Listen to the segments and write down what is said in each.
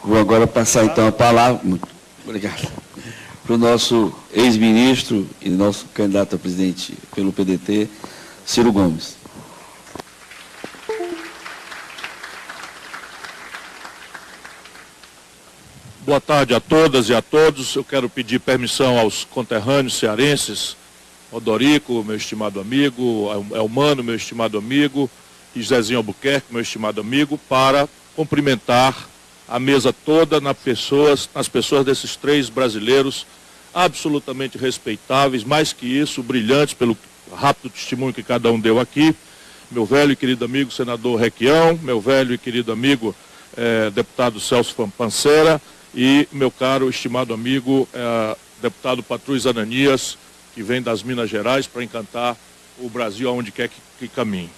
Vou agora passar então a palavra, muito obrigado, para o nosso ex-ministro e nosso candidato a presidente pelo PDT, Ciro Gomes. Boa tarde a todas e a todos. Eu quero pedir permissão aos conterrâneos cearenses, Odorico, meu estimado amigo, Elmano, meu estimado amigo, e Zezinho Albuquerque, meu estimado amigo, para cumprimentar a mesa toda nas pessoas desses três brasileiros absolutamente respeitáveis, mais que isso, brilhantes pelo rápido testemunho que cada um deu aqui. Meu velho e querido amigo senador Requião, meu velho e querido amigo deputado Celso Pancera e meu caro estimado amigo deputado Patrus Ananias, que vem das Minas Gerais para encantar o Brasil aonde quer que caminhe.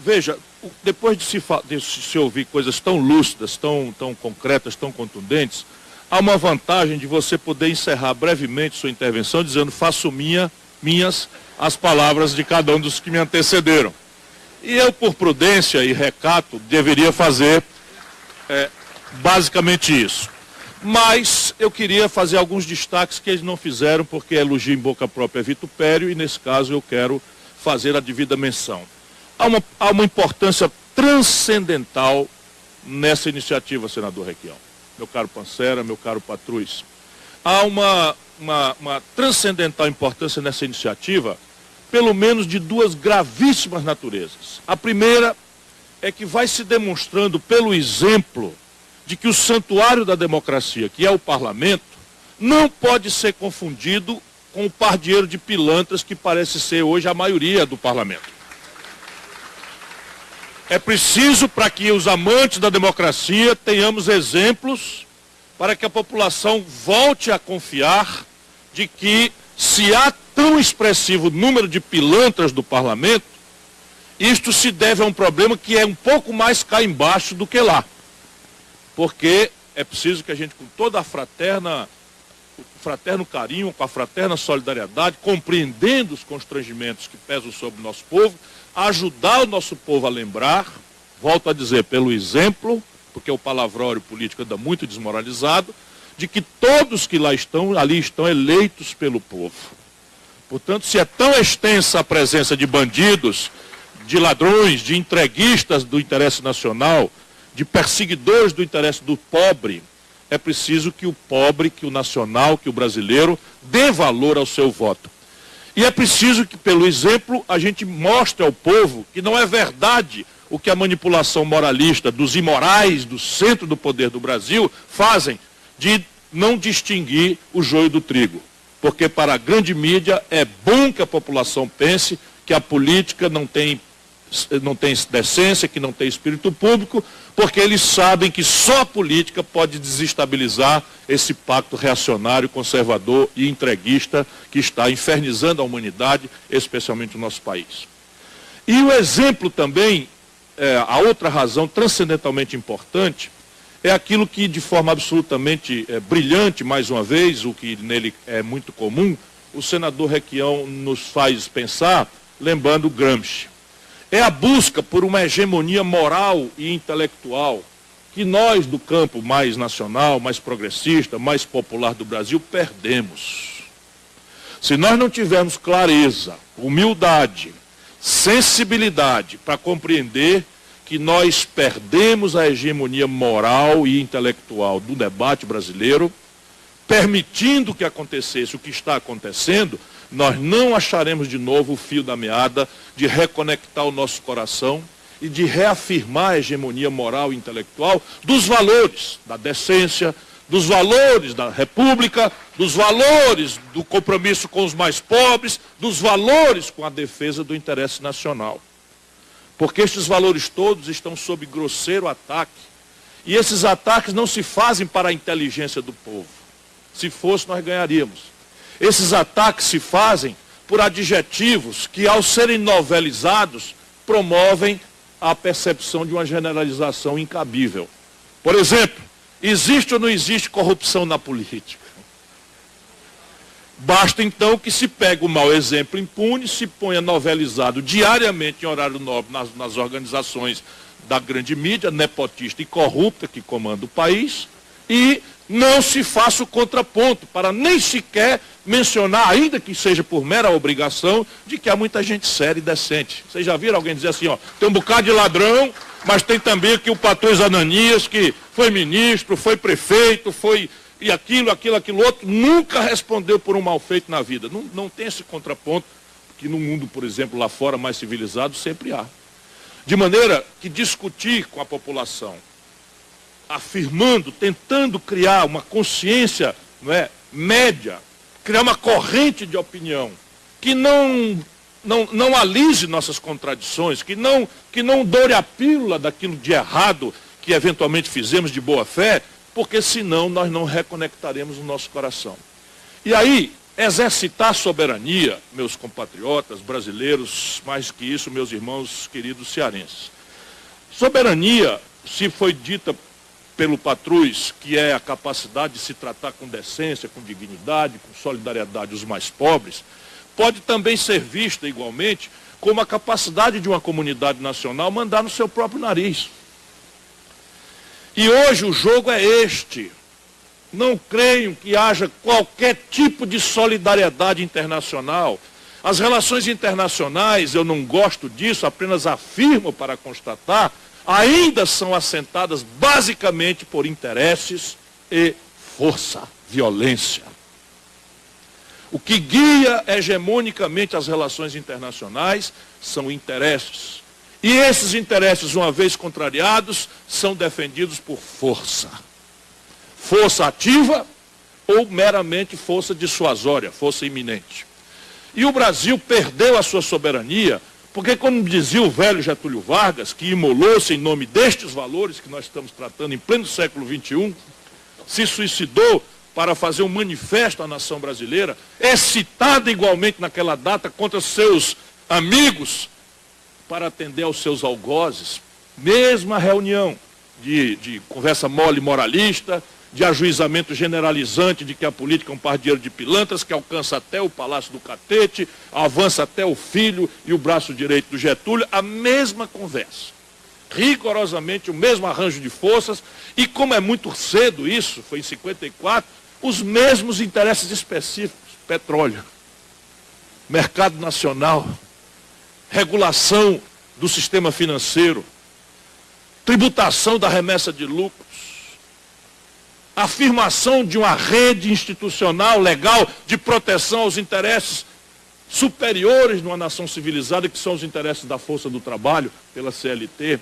Veja, depois de se ouvir coisas tão lúcidas, tão concretas, tão contundentes, há uma vantagem de você poder encerrar brevemente sua intervenção dizendo: faço minhas as palavras de cada um dos que me antecederam. E eu, por prudência e recato, deveria fazer basicamente isso. Mas eu queria fazer alguns destaques que eles não fizeram, porque elogio em boca própria é vitupério, e nesse caso eu quero fazer a devida menção. Há uma importância transcendental nessa iniciativa, senador Requião. Meu caro Pancera, meu caro Patrus. Há uma transcendental importância nessa iniciativa, pelo menos de duas gravíssimas naturezas. A primeira é que vai se demonstrando pelo exemplo de que o santuário da democracia, que é o parlamento, não pode ser confundido com o pardieiro de pilantras que parece ser hoje a maioria do parlamento. É preciso, para que os amantes da democracia tenhamos exemplos para que a população volte a confiar de que, se há tão expressivo número de pilantras do parlamento, isto se deve a um problema que é um pouco mais cá embaixo do que lá. Porque é preciso que a gente, com toda o fraterno carinho, com a fraterna solidariedade, compreendendo os constrangimentos que pesam sobre o nosso povo, ajudar o nosso povo a lembrar, volto a dizer, pelo exemplo, porque o palavrório político anda muito desmoralizado, de que todos que ali estão eleitos pelo povo. Portanto, se é tão extensa a presença de bandidos, de ladrões, de entreguistas do interesse nacional, de perseguidores do interesse do pobre, é preciso que o pobre, que o nacional, que o brasileiro dê valor ao seu voto. E é preciso que, pelo exemplo, a gente mostre ao povo que não é verdade o que a manipulação moralista dos imorais do centro do poder do Brasil fazem, de não distinguir o joio do trigo. Porque para a grande mídia é bom que a população pense que a política não tem decência, que não tem espírito público, porque eles sabem que só a política pode desestabilizar esse pacto reacionário, conservador e entreguista que está infernizando a humanidade, especialmente o nosso país. E o exemplo também, a outra razão transcendentalmente importante, é aquilo que, de forma absolutamente brilhante, mais uma vez, o que nele é muito comum, o senador Requião nos faz pensar, lembrando Gramsci. É a busca por uma hegemonia moral e intelectual que nós, do campo mais nacional, mais progressista, mais popular do Brasil, perdemos. Se nós não tivermos clareza, humildade, sensibilidade para compreender que nós perdemos a hegemonia moral e intelectual do debate brasileiro, permitindo que acontecesse o que está acontecendo, nós não acharemos de novo o fio da meada de reconectar o nosso coração e de reafirmar a hegemonia moral e intelectual dos valores da decência, dos valores da república, dos valores do compromisso com os mais pobres, dos valores com a defesa do interesse nacional. Porque estes valores todos estão sob grosseiro ataque. E esses ataques não se fazem para a inteligência do povo. Se fosse, nós ganharíamos. Esses ataques se fazem por adjetivos que, ao serem novelizados, promovem a percepção de uma generalização incabível. Por exemplo, existe ou não existe corrupção na política? Basta então que se pegue o mau exemplo impune, se ponha novelizado diariamente em horário nobre nas organizações da grande mídia, nepotista e corrupta que comanda o país, e não se faça o contraponto, para nem sequer mencionar, ainda que seja por mera obrigação, de que há muita gente séria e decente. Vocês já viram alguém dizer assim, ó, tem um bocado de ladrão, mas tem também aqui o Patrões Ananias, que foi ministro, foi prefeito, foi e aquilo outro, nunca respondeu por um mal feito na vida. Não tem esse contraponto, que no mundo, por exemplo, lá fora, mais civilizado, sempre há. De maneira que discutir com a população, afirmando, tentando criar uma consciência, não é, média, criar uma corrente de opinião que não alise nossas contradições, que não doure a pílula daquilo de errado que eventualmente fizemos de boa fé, porque senão nós não reconectaremos o nosso coração. E aí, exercitar soberania, meus compatriotas brasileiros, mais que isso, meus irmãos queridos cearenses. Soberania, se foi dita pelo Patrus, que é a capacidade de se tratar com decência, com dignidade, com solidariedade os mais pobres, pode também ser vista igualmente como a capacidade de uma comunidade nacional mandar no seu próprio nariz. E hoje o jogo é este. Não creio que haja qualquer tipo de solidariedade internacional. As relações internacionais, eu não gosto disso, apenas afirmo para constatar, ainda são assentadas basicamente por interesses e força, violência. O que guia hegemonicamente as relações internacionais são interesses. E esses interesses, uma vez contrariados, são defendidos por força. Força ativa ou meramente força dissuasória, força iminente. E o Brasil perdeu a sua soberania, porque como dizia o velho Getúlio Vargas, que imolou-se em nome destes valores que nós estamos tratando em pleno século XXI, se suicidou para fazer um manifesto à nação brasileira, excitada igualmente naquela data contra seus amigos, para atender aos seus algozes, mesma reunião de conversa mole moralista, de ajuizamento generalizante de que a política é um pardieiro de pilantras que alcança até o Palácio do Catete, avança até o filho e o braço direito do Getúlio, a mesma conversa. Rigorosamente o mesmo arranjo de forças, e como é muito cedo isso, foi em 54, os mesmos interesses específicos, petróleo, mercado nacional, regulação do sistema financeiro, tributação da remessa de lucros, afirmação de uma rede institucional, legal, de proteção aos interesses superiores numa nação civilizada, que são os interesses da força do trabalho, pela CLT.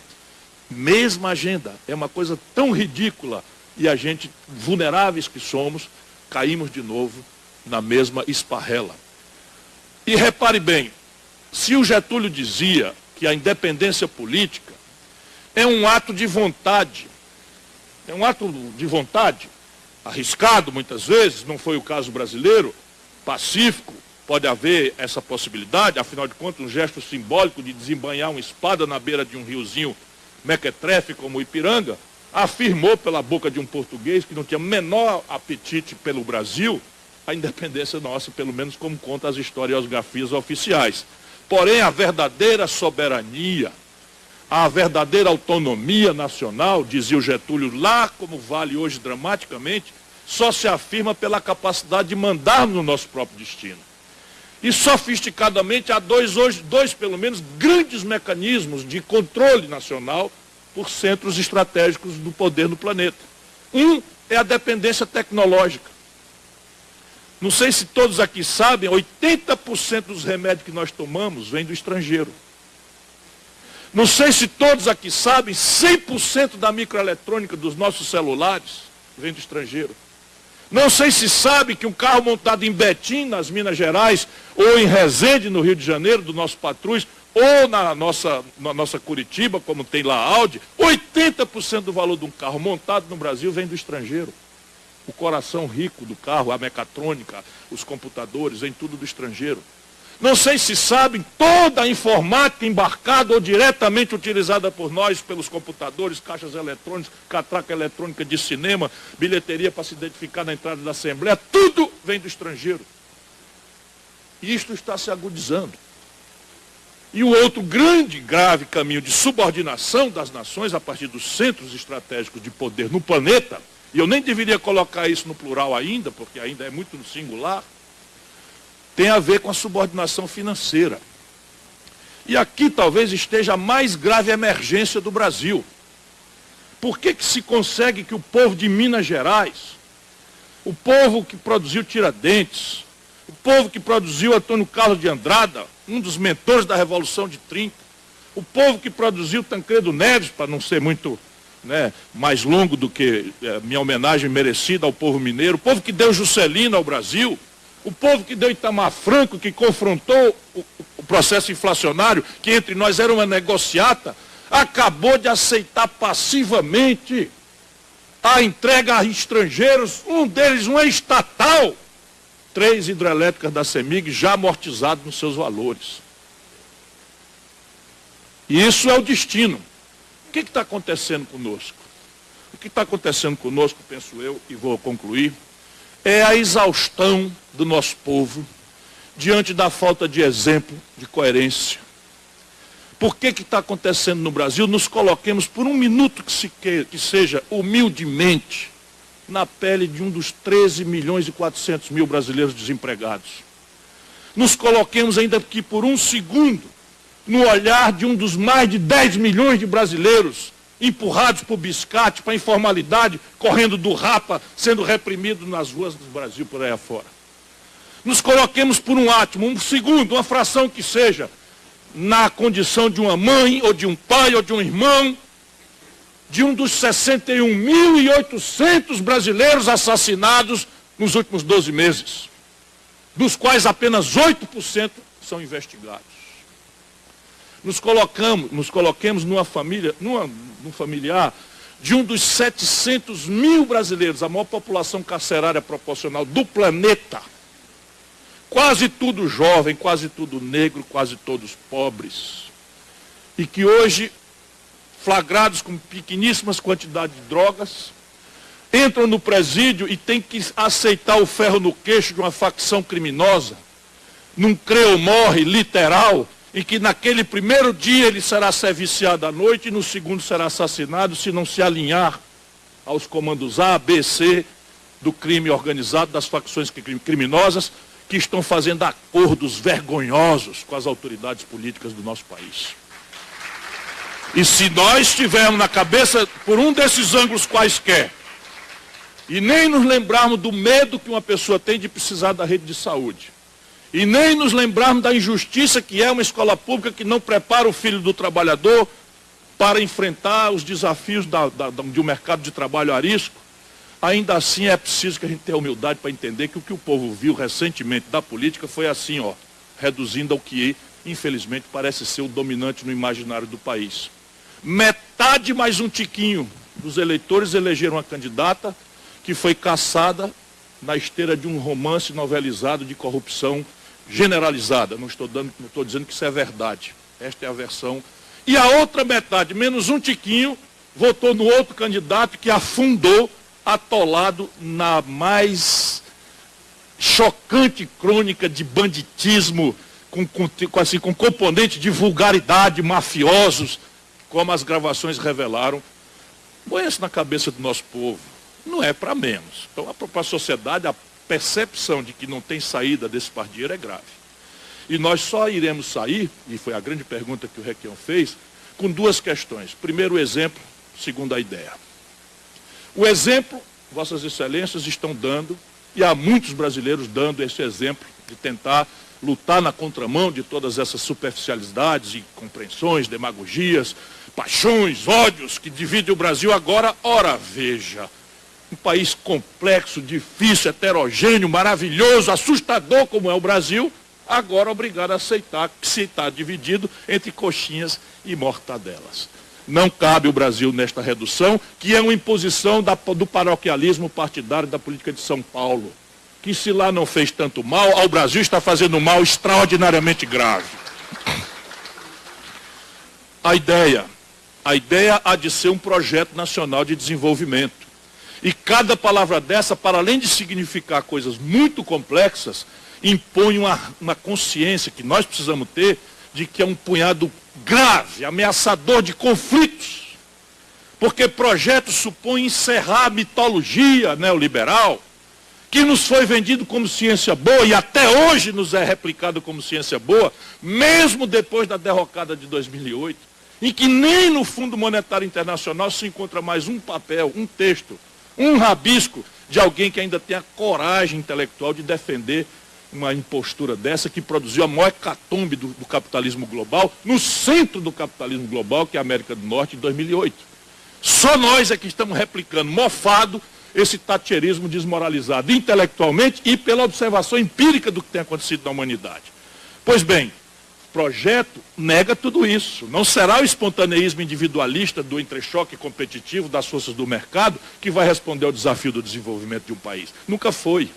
Mesma agenda. É uma coisa tão ridícula e a gente, vulneráveis que somos, caímos de novo na mesma esparrela. E repare bem, se o Getúlio dizia que a independência política é um ato de vontade, arriscado muitas vezes, não foi o caso brasileiro, pacífico, pode haver essa possibilidade, afinal de contas um gesto simbólico de desembanhar uma espada na beira de um riozinho mequetrefe como o Ipiranga, afirmou pela boca de um português que não tinha menor apetite pelo Brasil, a independência nossa, pelo menos como conta as historiografias oficiais. Porém, a verdadeira soberania, a verdadeira autonomia nacional, dizia o Getúlio lá, como vale hoje dramaticamente, só se afirma pela capacidade de mandar no nosso próprio destino. E sofisticadamente há dois, pelo menos, grandes mecanismos de controle nacional por centros estratégicos do poder no planeta. Um é a dependência tecnológica. Não sei se todos aqui sabem, 80% dos remédios que nós tomamos vem do estrangeiro. Não sei se todos aqui sabem, 100% da microeletrônica dos nossos celulares vem do estrangeiro. Não sei se sabe que um carro montado em Betim, nas Minas Gerais, ou em Resende, no Rio de Janeiro, do nosso Patrus, ou na nossa Curitiba, como tem lá a Audi, 80% do valor de um carro montado no Brasil vem do estrangeiro. O coração rico do carro, a mecatrônica, os computadores, vem tudo do estrangeiro. Não sei se sabem, toda a informática embarcada ou diretamente utilizada por nós, pelos computadores, caixas eletrônicas, catraca eletrônica de cinema, bilheteria para se identificar na entrada da Assembleia, tudo vem do estrangeiro. E isto está se agudizando. E o outro grande, grave caminho de subordinação das nações a partir dos centros estratégicos de poder no planeta, e eu nem deveria colocar isso no plural ainda, porque ainda é muito no singular, tem a ver com a subordinação financeira. E aqui talvez esteja a mais grave emergência do Brasil. Por que se consegue que o povo de Minas Gerais, o povo que produziu Tiradentes, o povo que produziu Antônio Carlos de Andrada, um dos mentores da Revolução de 30, o povo que produziu Tancredo Neves, para não ser muito mais longo do que minha homenagem merecida ao povo mineiro, o povo que deu Juscelino ao Brasil, o povo que deu Itamar Franco, que confrontou o processo inflacionário, que entre nós era uma negociata, acabou de aceitar passivamente a entrega a estrangeiros, um deles, uma estatal, 3 hidrelétricas da CEMIG já amortizadas nos seus valores. E isso é o destino. O que está acontecendo conosco? O que está acontecendo conosco, penso eu, e vou concluir, é a exaustão do nosso povo diante da falta de exemplo, de coerência. Por que está acontecendo no Brasil? Nos coloquemos por um minuto que seja humildemente na pele de um dos 13.400.000 brasileiros desempregados. Nos coloquemos ainda que por um segundo no olhar de um dos mais de 10 milhões de brasileiros empurrados por biscate, para a informalidade, correndo do rapa, sendo reprimidos nas ruas do Brasil por aí afora. Nos coloquemos por um átomo, um segundo, uma fração que seja, na condição de uma mãe, ou de um pai, ou de um irmão, de um dos 61.800 brasileiros assassinados nos últimos 12 meses, dos quais apenas 8% são investigados. Nos coloquemos numa família, num familiar de um dos 700.000 brasileiros, a maior população carcerária proporcional do planeta, quase tudo jovem, quase tudo negro, quase todos pobres, e que hoje, flagrados com pequeníssimas quantidades de drogas, entram no presídio e têm que aceitar o ferro no queixo de uma facção criminosa, num crê ou morre literal, em que naquele primeiro dia ele será serviciado à noite e no segundo será assassinado se não se alinhar aos comandos A, B, C do crime organizado, das facções criminosas que estão fazendo acordos vergonhosos com as autoridades políticas do nosso país. E se nós estivermos na cabeça por um desses ângulos quaisquer, e nem nos lembrarmos do medo que uma pessoa tem de precisar da rede de saúde, e nem nos lembrarmos da injustiça que é uma escola pública que não prepara o filho do trabalhador para enfrentar os desafios de um mercado de trabalho a risco, ainda assim é preciso que a gente tenha humildade para entender que o que o povo viu recentemente da política foi assim, reduzindo ao que, infelizmente, parece ser o dominante no imaginário do país. Metade mais um tiquinho dos eleitores elegeram uma candidata que foi caçada na esteira de um romance novelizado de corrupção generalizada. Não estou dizendo que isso é verdade. Esta é a versão. E a outra metade, menos um tiquinho, votou no outro candidato que afundou, atolado na mais chocante crônica de banditismo, com componente de vulgaridade, mafiosos, como as gravações revelaram. Põe isso na cabeça do nosso povo. Não é para menos. Então, para a sociedade, a percepção de que não tem saída desse pardieiro é grave. E nós só iremos sair, e foi a grande pergunta que o Requião fez, com duas questões. Primeiro, o exemplo. Segundo, a ideia. O exemplo, Vossas Excelências estão dando, e há muitos brasileiros dando esse exemplo, de tentar lutar na contramão de todas essas superficialidades, incompreensões, demagogias, paixões, ódios que dividem o Brasil agora. Ora, veja, um país complexo, difícil, heterogêneo, maravilhoso, assustador como é o Brasil, agora obrigado a aceitar que se está dividido entre coxinhas e mortadelas. Não cabe o Brasil nesta redução, que é uma imposição do paroquialismo partidário da política de São Paulo, que se lá não fez tanto mal, ao Brasil está fazendo um mal extraordinariamente grave. A ideia há de ser um projeto nacional de desenvolvimento. E cada palavra dessa, para além de significar coisas muito complexas, impõe uma consciência que nós precisamos ter de que é um punhado grave, ameaçador de conflitos, porque projeto supõe encerrar a mitologia neoliberal, que nos foi vendido como ciência boa e até hoje nos é replicado como ciência boa, mesmo depois da derrocada de 2008, em que nem no Fundo Monetário Internacional se encontra mais um papel, um texto, um rabisco de alguém que ainda tem a coragem intelectual de defender uma impostura dessa que produziu a maior hecatombe do capitalismo global, no centro do capitalismo global, que é a América do Norte, em 2008. Só nós é que estamos replicando, mofado, esse thatcherismo desmoralizado intelectualmente e pela observação empírica do que tem acontecido na humanidade. Pois bem, o projeto nega tudo isso. Não será o espontaneísmo individualista do entrechoque competitivo das forças do mercado que vai responder ao desafio do desenvolvimento de um país. Nunca foi.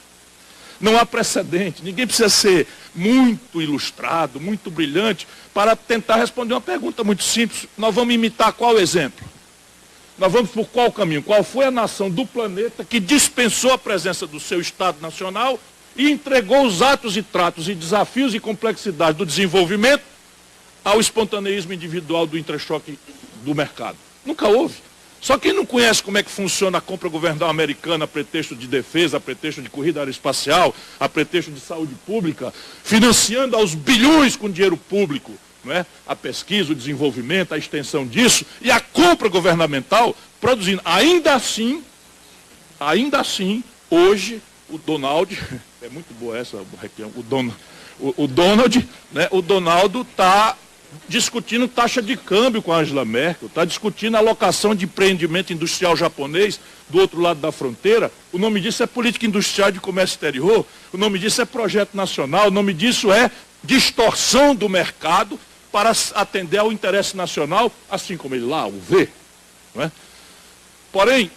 Não há precedente. Ninguém precisa ser muito ilustrado, muito brilhante, para tentar responder uma pergunta muito simples. Nós vamos imitar qual exemplo? Nós vamos por qual caminho? Qual foi a nação do planeta que dispensou a presença do seu Estado Nacional e entregou os atos e tratos e desafios e complexidades do desenvolvimento ao espontaneísmo individual do entrechoque do mercado? Nunca houve. Só quem não conhece como é que funciona a compra governamental americana a pretexto de defesa, a pretexto de corrida aeroespacial, a pretexto de saúde pública, financiando aos bilhões com dinheiro público, não é? A pesquisa, o desenvolvimento, a extensão disso, e a compra governamental produzindo. Ainda assim, hoje, o Donald, é muito boa essa, o Donald, né? O Donaldo está discutindo taxa de câmbio com a Angela Merkel, está discutindo a alocação de empreendimento industrial japonês do outro lado da fronteira. O nome disso é política industrial de comércio exterior, o nome disso é projeto nacional, o nome disso é distorção do mercado para atender ao interesse nacional, assim como ele lá o vê. Não é? Porém,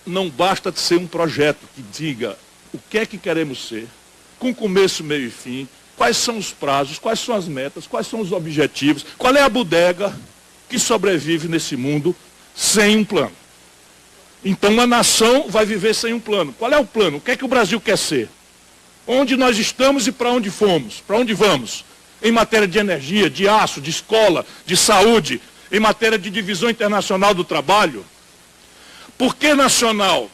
não basta ser um projeto que diga o que é que queremos ser, com começo, meio e fim, quais são os prazos, quais são as metas, quais são os objetivos, qual é a bodega que sobrevive nesse mundo sem um plano. Então, uma nação vai viver sem um plano. Qual é o plano? O que é que o Brasil quer ser? Onde nós estamos e para onde fomos? Para onde vamos? Em matéria de energia, de aço, de escola, de saúde, em matéria de divisão internacional do trabalho. Por que nacional?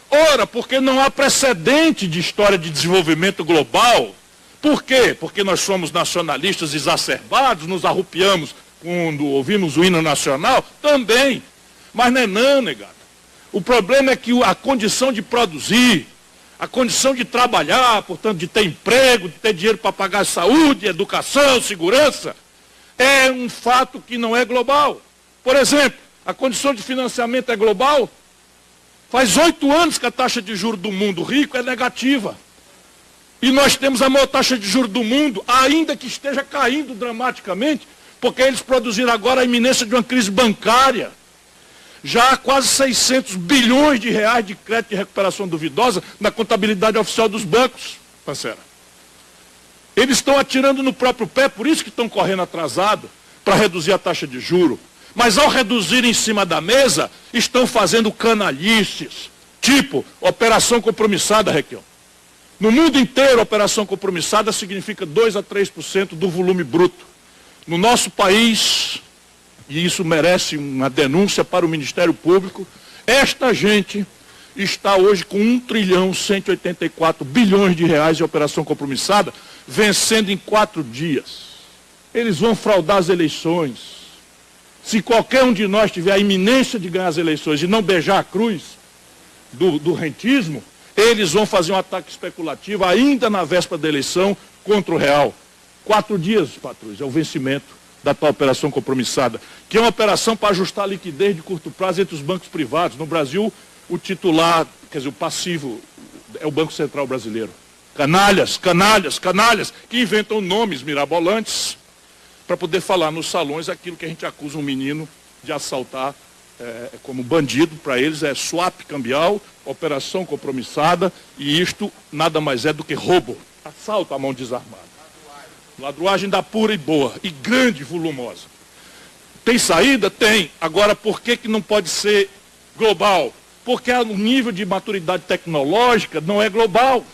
Ora, porque não há precedente de história de desenvolvimento global. Por quê? Porque nós somos nacionalistas exacerbados, nos arrupiamos quando ouvimos o hino nacional? Também. Mas não, negado. O problema é que a condição de produzir, a condição de trabalhar, portanto, de ter emprego, de ter dinheiro para pagar saúde, educação, segurança, é um fato que não é global. Por exemplo, a condição de financiamento é global? Faz 8 anos que a taxa de juros do mundo rico é negativa. E nós temos a maior taxa de juros do mundo, ainda que esteja caindo dramaticamente, porque eles produziram agora a iminência de uma crise bancária. Já há quase 600 bilhões de reais de crédito de recuperação duvidosa na contabilidade oficial dos bancos, parceira. Eles estão atirando no próprio pé, por isso que estão correndo atrasado, para reduzir a taxa de juros. Mas ao reduzir em cima da mesa, estão fazendo canalices, tipo operação compromissada, Requião. No mundo inteiro, operação compromissada significa 2 a 3% do volume bruto. No nosso país, e isso merece uma denúncia para o Ministério Público, esta gente está hoje com 1.184 bilhões de reais de operação compromissada, vencendo em 4 dias. Eles vão fraudar as eleições. Se qualquer um de nós tiver a iminência de ganhar as eleições e não beijar a cruz do rentismo, eles vão fazer um ataque especulativo ainda na véspera da eleição contra o real. 4 dias, patrões, é o vencimento da tal operação compromissada, que é uma operação para ajustar a liquidez de curto prazo entre os bancos privados. No Brasil, o titular, quer dizer, o passivo, é o Banco Central brasileiro. Canalhas, canalhas, canalhas, que inventam nomes mirabolantes para poder falar nos salões aquilo que a gente acusa um menino de assaltar como bandido. Para eles é swap cambial, operação compromissada, e isto nada mais é do que roubo, assalto à mão desarmada. Ladruagem da pura e boa, e grande, volumosa. Tem saída? Tem. Agora, por que não pode ser global? Porque o nível de maturidade tecnológica não é global.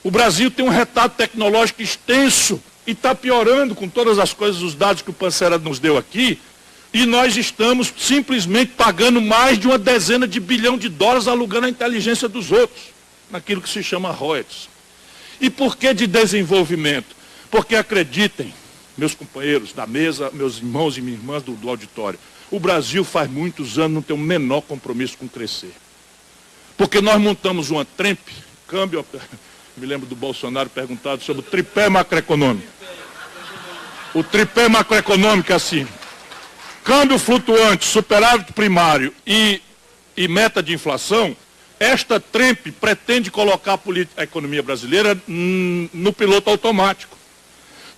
O Brasil tem um retardo tecnológico extenso E está piorando com todas as coisas, os dados que o Pancera nos deu aqui, e nós estamos simplesmente pagando mais de 10 bilhões de dólares alugando a inteligência dos outros, naquilo que se chama royalties. E por que de desenvolvimento? Porque acreditem, meus companheiros da mesa, meus irmãos e minhas irmãs do auditório, o Brasil faz muitos anos não tem o menor compromisso com crescer. Porque nós montamos uma TREMP, câmbio, me lembro do Bolsonaro perguntado sobre o tripé macroeconômico. O tripé macroeconômico é assim, câmbio flutuante, superávit primário e meta de inflação. Esta TREMP pretende colocar a economia brasileira no piloto automático.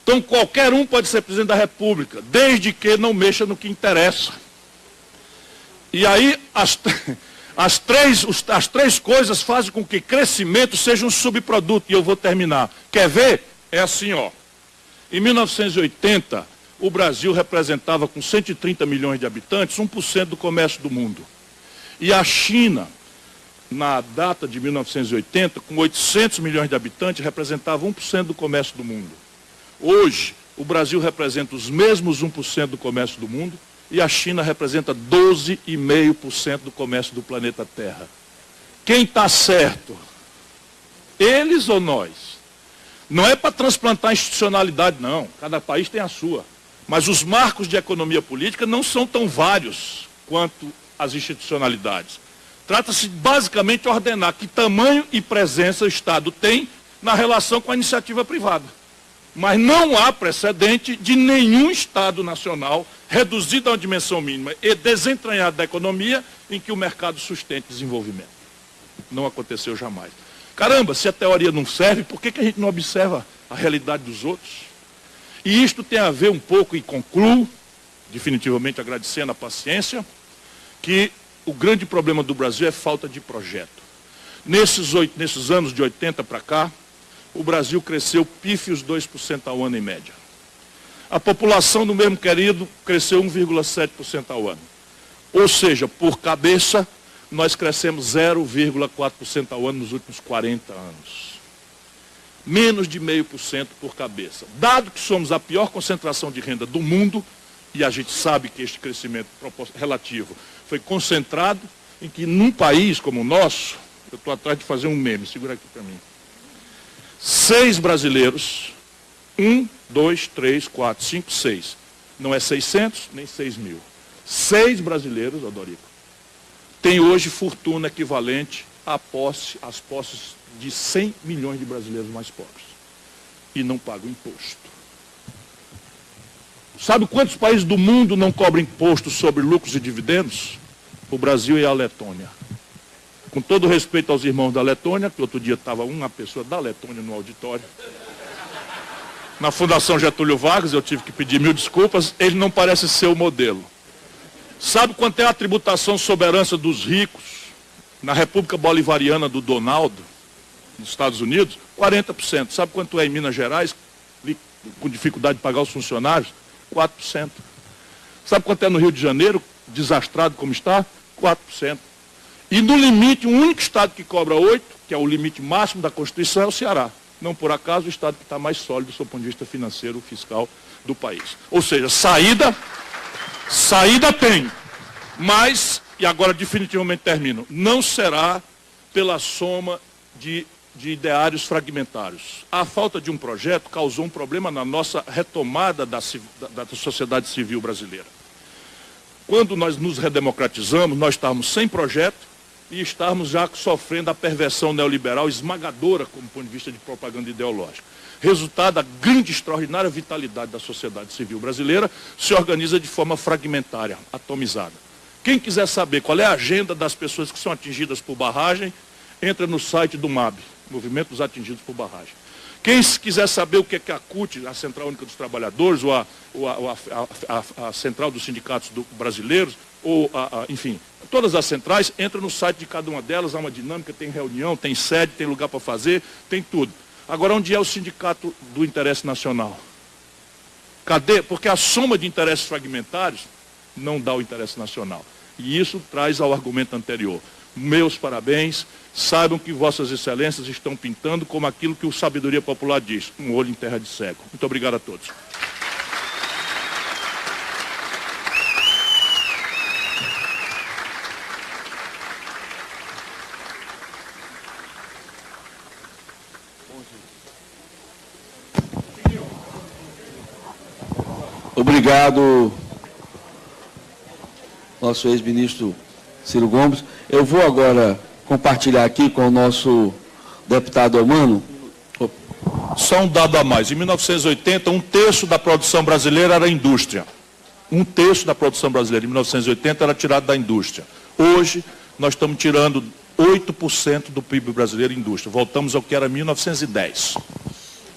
Então qualquer um pode ser presidente da República, desde que não mexa no que interessa. E aí as três coisas fazem com que crescimento seja um subproduto. E eu vou terminar. Quer ver? É assim, ó. Em 1980, o Brasil representava, com 130 milhões de habitantes, 1% do comércio do mundo. E a China, na data de 1980, com 800 milhões de habitantes, representava 1% do comércio do mundo. Hoje, o Brasil representa os mesmos 1% do comércio do mundo e a China representa 12,5% do comércio do planeta Terra. Quem está certo? Eles ou nós? Não é para transplantar a institucionalidade, não. Cada país tem a sua. Mas os marcos de economia política não são tão vários quanto as institucionalidades. Trata-se basicamente de ordenar que tamanho e presença o Estado tem na relação com a iniciativa privada. Mas não há precedente de nenhum Estado nacional reduzido a uma dimensão mínima e desentranhado da economia em que o mercado sustente desenvolvimento. Não aconteceu jamais. Caramba, se a teoria não serve, por que a gente não observa a realidade dos outros? E isto tem a ver um pouco, e concluo, definitivamente agradecendo a paciência, que o grande problema do Brasil é falta de projeto. Nesses anos de 80 para cá, o Brasil cresceu pífios 2% ao ano em média. A população do mesmo período cresceu 1,7% ao ano. Ou seja, por cabeça, nós crescemos 0,4% ao ano nos últimos 40 anos. Menos de 0,5% por cabeça. Dado que somos a pior concentração de renda do mundo, e a gente sabe que este crescimento relativo foi concentrado em que num país como o nosso, eu estou atrás de fazer um meme, segura aqui para mim. 6 brasileiros, 1, 2, 3, 4, 5, 6. Não é 600, nem 6 mil. 6 brasileiros, Odorico, têm hoje fortuna equivalente às posses de 100 milhões de brasileiros mais pobres. E não pagam imposto. Sabe quantos países do mundo não cobram imposto sobre lucros e dividendos? O Brasil e a Letônia. Com todo respeito aos irmãos da Letônia, que outro dia estava uma pessoa da Letônia no auditório. Na Fundação Getúlio Vargas, eu tive que pedir 1000 desculpas, ele não parece ser o modelo. Sabe quanto é a tributação sobre a herança dos ricos na República Bolivariana do Donaldo, nos Estados Unidos? 40%. Sabe quanto é em Minas Gerais, com dificuldade de pagar os funcionários? 4%. Sabe quanto é no Rio de Janeiro, desastrado como está? 4%. E no limite, o único estado que cobra 8%, que é o limite máximo da Constituição, é o Ceará. Não por acaso o estado que está mais sólido do seu ponto de vista financeiro, fiscal do país. Ou seja, saída tem. Mas, e agora definitivamente termino, não será pela soma de ideários fragmentários. A falta de um projeto causou um problema na nossa retomada da sociedade civil brasileira. Quando nós nos redemocratizamos, nós estávamos sem projeto, e estamos já sofrendo a perversão neoliberal esmagadora como ponto de vista de propaganda ideológica. Resultado, a grande, extraordinária vitalidade da sociedade civil brasileira se organiza de forma fragmentária, atomizada. Quem quiser saber qual é a agenda das pessoas que são atingidas por barragem, entra no site do MAB, Movimento dos Atingidos por Barragem. Quem quiser saber o que é a CUT, a Central Única dos Trabalhadores, ou a Central dos Sindicatos Brasileiros, ou, enfim, todas as centrais, entra no site de cada uma delas, há uma dinâmica, tem reunião, tem sede, tem lugar para fazer, tem tudo. Agora, onde é o sindicato do interesse nacional? Cadê? Porque a soma de interesses fragmentários não dá o interesse nacional. E isso traz ao argumento anterior. meus parabéns. Saibam que vossas excelências estão pintando como aquilo que o Sabedoria Popular diz, um olho em terra de cego. Muito obrigado a todos. Obrigado, nosso ex-ministro Ciro Gomes. Eu vou agora compartilhar aqui com o nosso deputado Eumano. Só um dado a mais. Em 1980, 1/3 da produção brasileira era indústria. 1/3 da produção brasileira em 1980 era tirado da indústria. Hoje, nós estamos tirando 8% do PIB brasileiro em indústria. Voltamos ao que era 1910.